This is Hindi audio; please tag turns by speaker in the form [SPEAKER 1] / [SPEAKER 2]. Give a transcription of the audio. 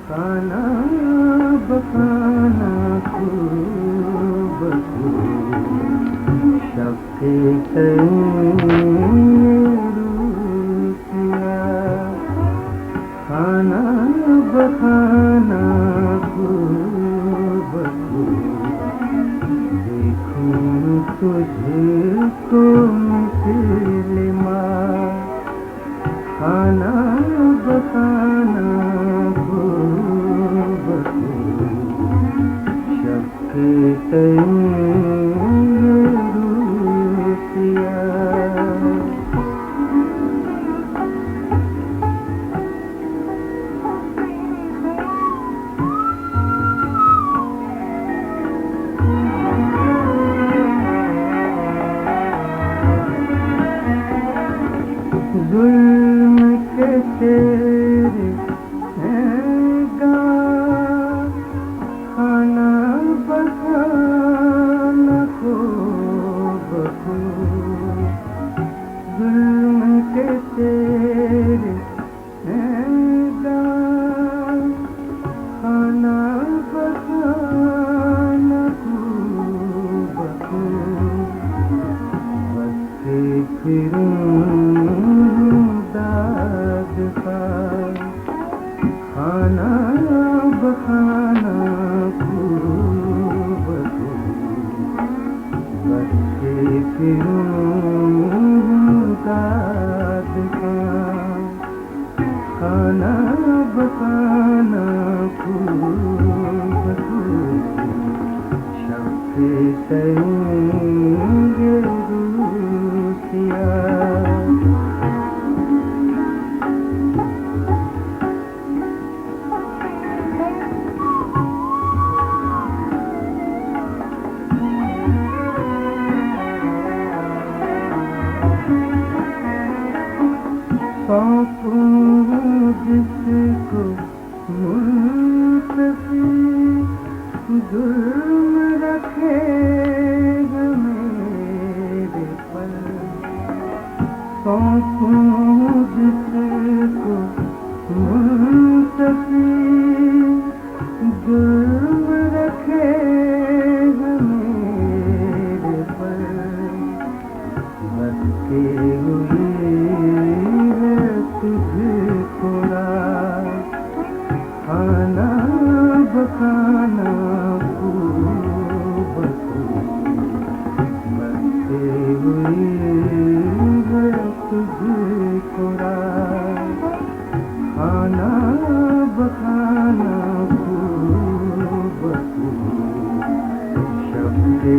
[SPEAKER 1] खाना बखाना खूब सबके रूसिया खाना बखाना खूब देखूं तुझको मुसलिमा खाना बखाना खूब सबके रूसिया जुल्म के तेरे हैं गाँव खाना बखाना खूब जुल्म के तेरे हैं गाँव खाना बखाना खूब बस के फिरूं खाना बखाना खूब बच्चे फिरूं दाद का खाना बखाना खूब सबके संग रूसिया सौंपूं जिसको मुंतफी जुल्म रखेगा मेरे पर सौंपूं जिसको मुंतफी जुल्म रखेगा मेरे पर बस के हुई तुझको खाना बखाना खूब बसते हुई है तुझको खाना बखाना खूब सबके